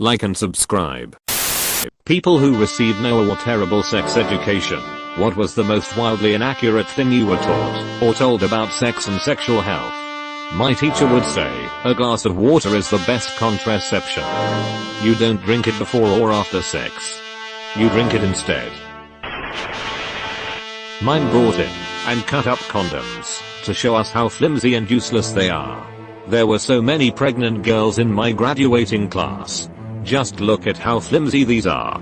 like and subscribe. People who receive no or terrible sex education. What was the most wildly inaccurate thing you were taught or told about sex and sexual health? My teacher would say, a glass of water is the best contraception. You don't drink it before or after sex. You drink it instead. Mine brought in and cut up condoms to show us how flimsy and useless they are. There were so many pregnant girls in my graduating class. Just look at how flimsy these are.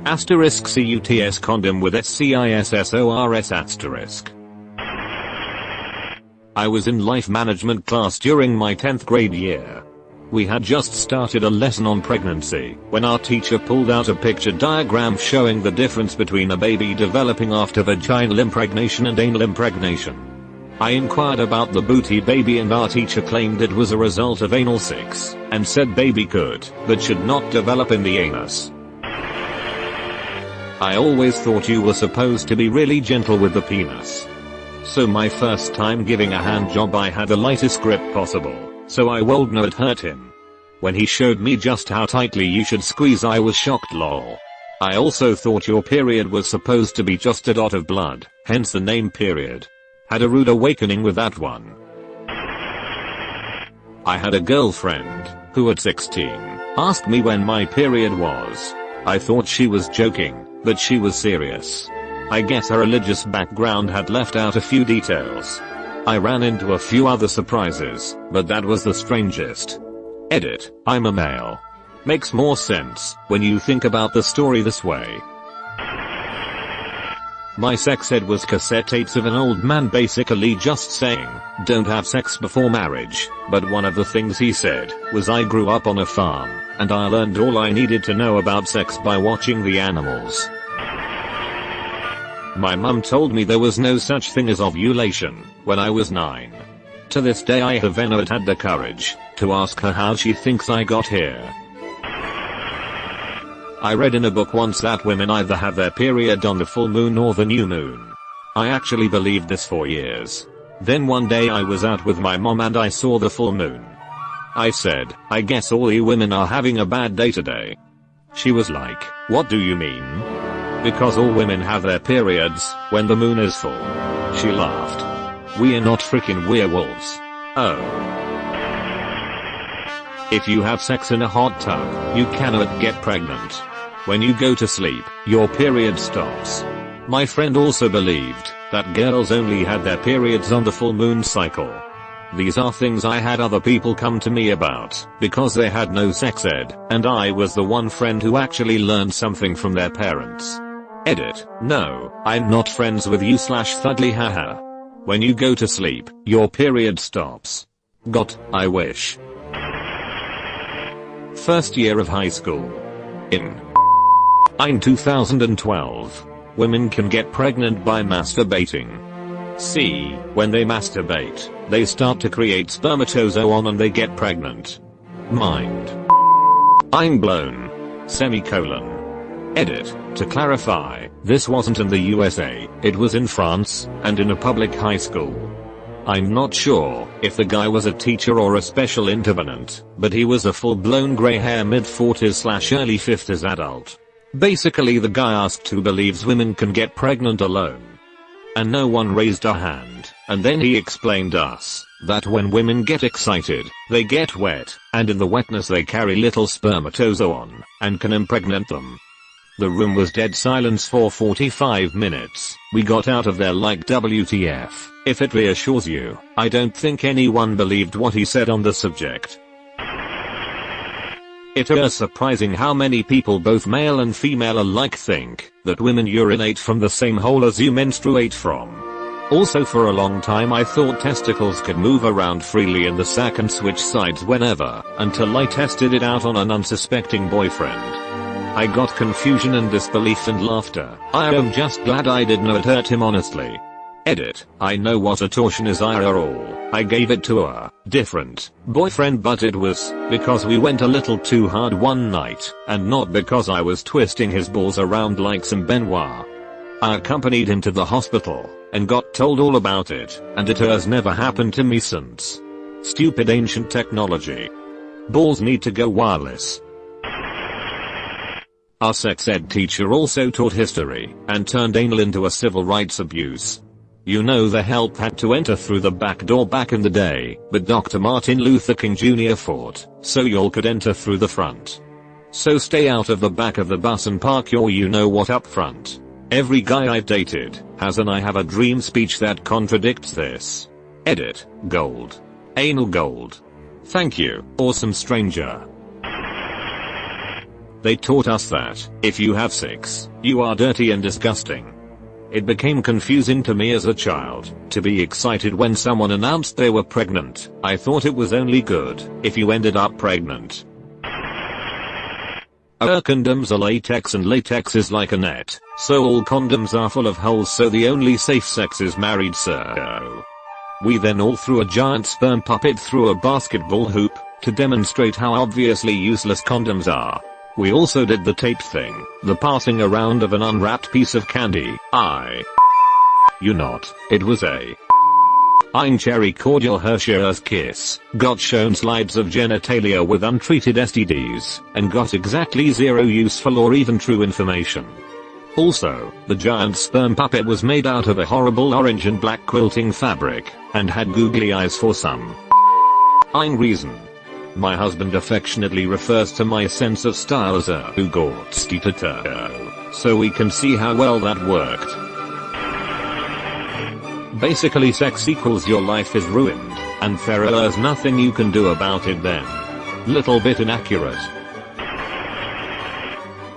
Asterisk CUTS condom with SCISSORS asterisk. I was in life management class during my 10th grade year. We had just started a lesson on pregnancy when our teacher pulled out a picture diagram showing the difference between a baby developing after vaginal impregnation and anal impregnation. I inquired about the booty baby and our teacher claimed it was a result of anal sex and said baby could but should not develop in the anus. I always thought you were supposed to be really gentle with the penis. So my first time giving a hand job I had the lightest grip possible, so I wouldn't know it hurt him. When he showed me just how tightly you should squeeze I was shocked lol. I also thought your period was supposed to be just a dot of blood, hence the name period. Had a rude awakening with that one. I had a girlfriend, who at 16, asked me when my period was. I thought she was joking, but she was serious. I guess her religious background had left out a few details. I ran into a few other surprises, but that was the strangest. Edit, I'm a male. Makes more sense when you think about the story this way. My sex ed was cassette tapes of an old man basically just saying, don't have sex before marriage, but one of the things he said was I grew up on a farm, and I learned all I needed to know about sex by watching the animals. My mum told me there was no such thing as ovulation when I was 9. To this day I have never had the courage to ask her how she thinks I got here. I read in a book once that women either have their period on the full moon or the new moon. I actually believed this for years. Then one day I was out with my mom and I saw the full moon. I said, I guess all you women are having a bad day today. She was like, what do you mean? Because all women have their periods when the moon is full. She laughed. We are not freaking werewolves. Oh. If you have sex in a hot tub, you cannot get pregnant. When you go to sleep, your period stops. My friend also believed that girls only had their periods on the full moon cycle. These are things I had other people come to me about because they had no sex ed, and I was the one friend who actually learned something from their parents. Edit, no, I'm not friends with you / Thudley haha. When you go to sleep, your period stops. I wish. First year of high school. In 2012. Women can get pregnant by masturbating. See, when they masturbate, they start to create spermatozoon and they get pregnant. Mind. I'm blown. Semicolon. Edit, to clarify, this wasn't in the USA, it was in France, and in a public high school. I'm not sure if the guy was a teacher or a special intervenant, but he was a full-blown grey hair mid-40s / early 50s adult. Basically the guy asked who believes women can get pregnant alone. And no one raised a hand, and then he explained us that when women get excited, they get wet, and in the wetness they carry little spermatozoon, and can impregnate them. The room was dead silence for 45 minutes. We got out of there like WTF. If it reassures you, I don't think anyone believed what he said on the subject. It is surprising how many people both male and female alike think that women urinate from the same hole as you menstruate from. Also for a long time I thought testicles could move around freely in the sack and switch sides whenever, until I tested it out on an unsuspecting boyfriend. I got confusion and disbelief and laughter. I am just glad I did not hurt him honestly. Edit, I know what a torsion is IRL. I gave it to a different boyfriend but it was because we went a little too hard one night, and not because I was twisting his balls around like some Benoit. I accompanied him to the hospital, and got told all about it, and it has never happened to me since. Stupid ancient technology. Balls need to go wireless. Our sex ed teacher also taught history and turned anal into a civil rights abuse. You know the help had to enter through the back door back in the day, but Dr. Martin Luther King Jr. fought so y'all could enter through the front. So stay out of the back of the bus and park your you know what up front. Every guy I've dated has an I have a dream speech that contradicts this. Edit, gold. Anal gold. Thank you, awesome stranger. They taught us that, if you have sex, you are dirty and disgusting. It became confusing to me as a child to be excited when someone announced they were pregnant. I thought it was only good if you ended up pregnant. Condoms are latex and latex is like a net, so all condoms are full of holes, so the only safe sex is married, sir. We then all threw a giant sperm puppet through a basketball hoop to demonstrate how obviously useless condoms are. We also did the tape thing, the passing around of an unwrapped piece of candy. It was a cherry cordial Hershey's kiss, got shown slides of genitalia with untreated STDs, and got exactly zero useful or even true information. Also, the giant sperm puppet was made out of a horrible orange and black quilting fabric, and had googly eyes for some reason. My husband affectionately refers to my sense of style as a Ugortski, so we can see how well that worked. Basically sex equals your life is ruined, and there's nothing you can do about it then. Little bit inaccurate.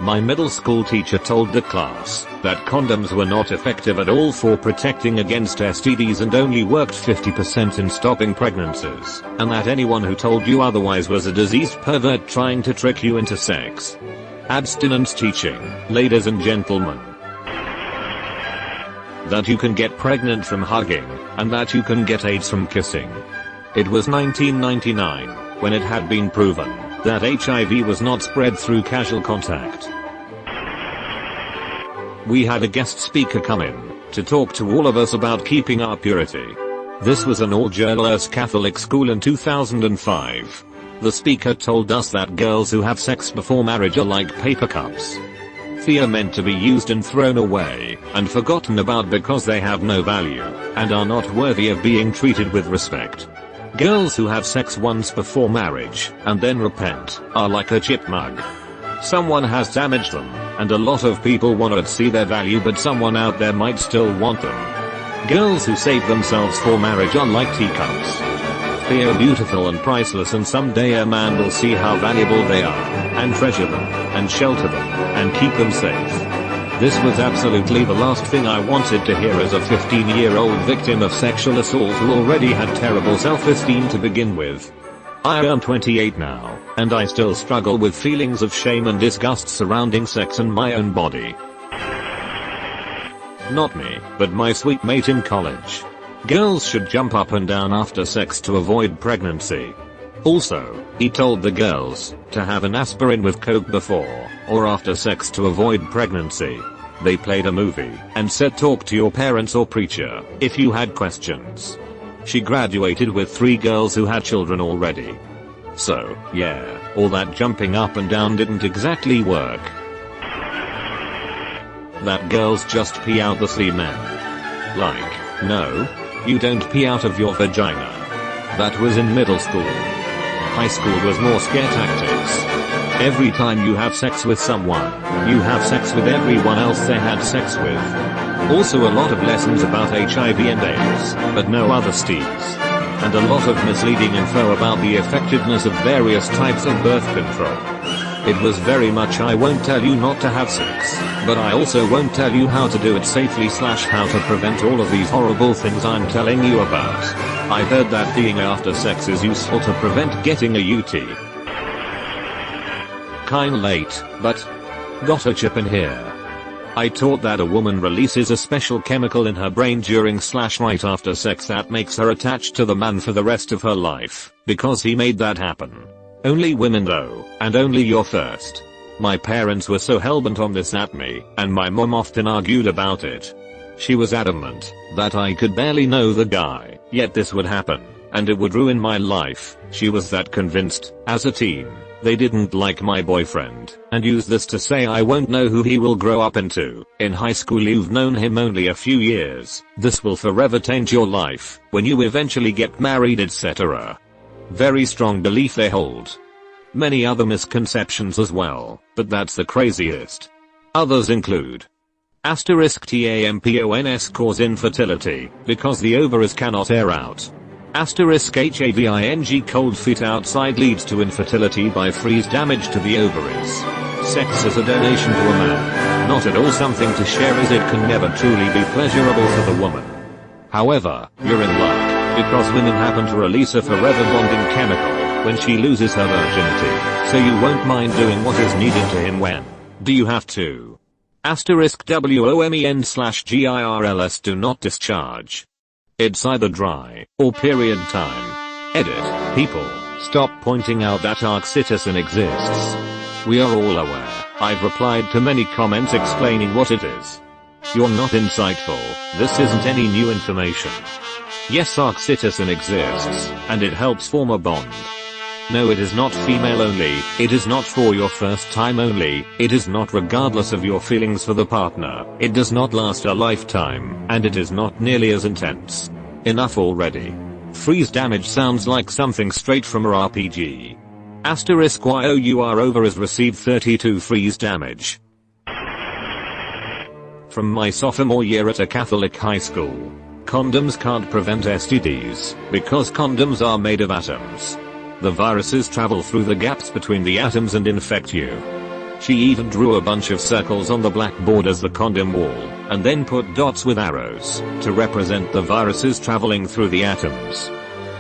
My middle school teacher told the class that condoms were not effective at all for protecting against STDs and only worked 50% in stopping pregnancies, and that anyone who told you otherwise was a diseased pervert trying to trick you into sex. Abstinence teaching, ladies and gentlemen. That you can get pregnant from hugging, and that you can get AIDS from kissing. It was 1999, when it had been proven that HIV was not spread through casual contact. We had a guest speaker come in to talk to all of us about keeping our purity. This was an all-girls Catholic school in 2005. The speaker told us that girls who have sex before marriage are like paper cups. They are meant to be used and thrown away and forgotten about because they have no value and are not worthy of being treated with respect. Girls who have sex once before marriage and then repent are like a chip mug. Someone has damaged them, and a lot of people want to see their value, but someone out there might still want them. Girls who save themselves for marriage are like teacups. They are beautiful and priceless, and someday a man will see how valuable they are, and treasure them, and shelter them, and keep them safe. This was absolutely the last thing I wanted to hear as a 15-year-old victim of sexual assault who already had terrible self-esteem to begin with. I am 28 now, and I still struggle with feelings of shame and disgust surrounding sex and my own body. Not me, but my sweet mate in college. Girls should jump up and down after sex to avoid pregnancy. Also, he told the girls to have an aspirin with coke before or after sex to avoid pregnancy. They played a movie and said talk to your parents or preacher if you had questions. She graduated with 3 girls who had children already. So, yeah, all that jumping up and down didn't exactly work. That girls just pee out the semen. Like, no, you don't pee out of your vagina. That was in middle school. High school was more scare tactics. Every time you have sex with someone, you have sex with everyone else they had sex with. Also a lot of lessons about HIV and AIDS, but no other STDs. And a lot of misleading info about the effectiveness of various types of birth control. It was very much I won't tell you not to have sex, but I also won't tell you how to do it safely / how to prevent all of these horrible things I'm telling you about. I heard that peeing after sex is useful to prevent getting a UT. Kinda late, but got a chip in here. I taught that a woman releases a special chemical in her brain during / right after sex that makes her attached to the man for the rest of her life, because he made that happen. Only women though, and only your first. My parents were so hellbent on this at me, and my mom often argued about it. She was adamant that I could barely know the guy, yet this would happen. and it would ruin my life. She was that convinced. As a teen, they didn't like my boyfriend, and used this to say I won't know who he will grow up into. In high school you've known him only a few years. This will forever taint your life when you eventually get married, etc. Very strong belief they hold. Many other misconceptions as well, but that's the craziest. Others include *tampons cause infertility because the ovaries cannot air out. *having cold feet outside leads to infertility by freeze damage to the ovaries. Sex is a donation to a man, not at all something to share, as it can never truly be pleasurable for the woman. However, you're in luck, because women happen to release a forever bonding chemical when she loses her virginity, so you won't mind doing what is needed to him when. Do you have to? *WOMEN/GIRLS do not discharge. It's either dry or period time. Edit. People, stop pointing out that oxytocin exists. We are all aware. I've replied to many comments explaining what it is. You're not insightful. This isn't any new information. Yes, oxytocin exists, and it helps form a bond. No, it is not female only, it is not for your first time only, it is not regardless of your feelings for the partner, it does not last a lifetime, and it is not nearly as intense. Enough already. Freeze damage sounds like something straight from a RPG. *YOUR ovaries received 32 freeze damage. From my sophomore year at a Catholic high school. Condoms can't prevent STDs, because condoms are made of atoms. The viruses travel through the gaps between the atoms and infect you. She even drew a bunch of circles on the blackboard as the condom wall, and then put dots with arrows to represent the viruses traveling through the atoms.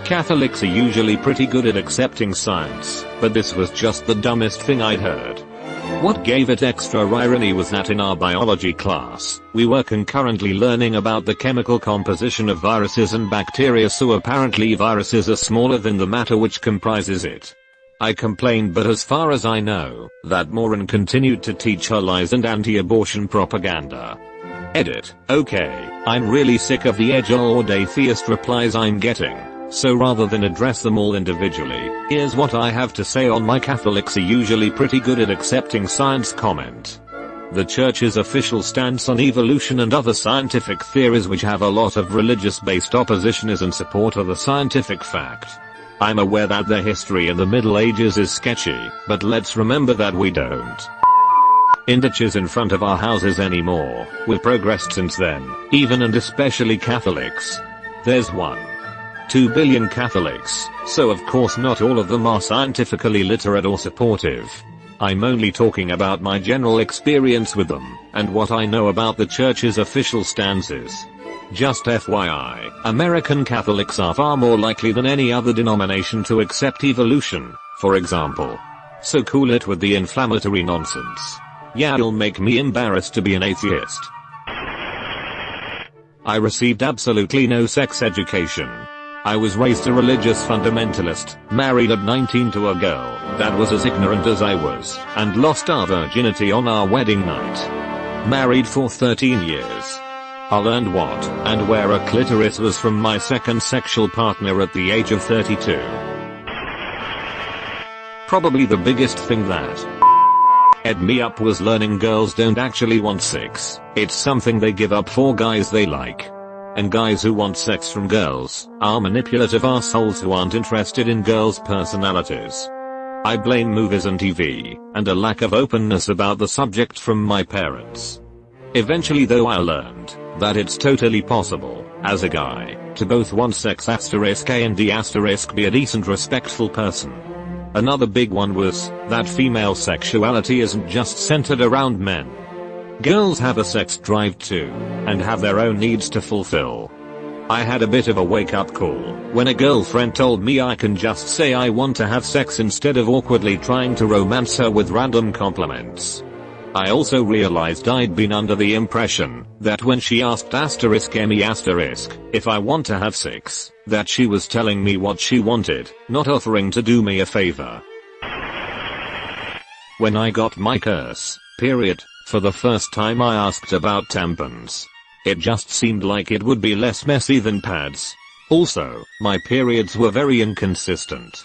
Catholics are usually pretty good at accepting science, but this was just the dumbest thing I'd heard. What gave it extra irony was that in our biology class, we were concurrently learning about the chemical composition of viruses and bacteria, so apparently viruses are smaller than the matter which comprises it. I complained, but as far as I know, that moron continued to teach her lies and anti-abortion propaganda. Edit. Okay, I'm really sick of the edgelord atheist replies I'm getting. So rather than address them all individually, here's what I have to say on my Catholics are usually pretty good at accepting science comment. The church's official stance on evolution and other scientific theories which have a lot of religious-based opposition is in support of the scientific fact. I'm aware that their history in the Middle Ages is sketchy, but let's remember that we don't ditches in front of our houses anymore. We've progressed since then, even and especially Catholics. There's 1.2 billion Catholics, so of course not all of them are scientifically literate or supportive. I'm only talking about my general experience with them, and what I know about the church's official stances. Just FYI, American Catholics are far more likely than any other denomination to accept evolution, for example. So cool it with the inflammatory nonsense. Yeah, it'll make me embarrassed to be an atheist. I received absolutely no sex education. I was raised a religious fundamentalist, married at 19 to a girl that was as ignorant as I was, and lost our virginity on our wedding night. Married for 13 years. I learned what and where a clitoris was from my second sexual partner at the age of 32. Probably the biggest thing that ed me up was learning girls don't actually want sex, it's something they give up for guys they like. And guys who want sex from girls are manipulative assholes who aren't interested in girls' personalities. I blame movies and TV, and a lack of openness about the subject from my parents. Eventually though I learned that it's totally possible, as a guy, to both want sex *A and D*, be a decent respectful person. Another big one was that female sexuality isn't just centered around men. Girls have a sex drive too, and have their own needs to fulfill. I had a bit of a wake-up call when a girlfriend told me I can just say I want to have sex instead of awkwardly trying to romance her with random compliments. I also realized I'd been under the impression that when she asked *me* if I want to have sex, that she was telling me what she wanted, not offering to do me a favor. When I got my curse period for the first time, I asked about tampons. It just seemed like it would be less messy than pads. Also, my periods were very inconsistent.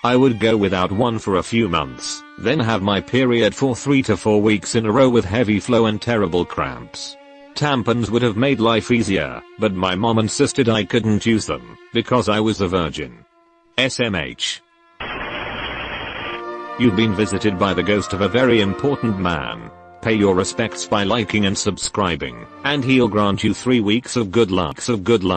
I would go without one for a few months, then have my period for 3 to 4 weeks in a row with heavy flow and terrible cramps. Tampons would have made life easier, but my mom insisted I couldn't use them, because I was a virgin. SMH. You've been visited by the ghost of a very important man. Pay your respects by liking and subscribing, and he'll grant you 3 weeks of good luck.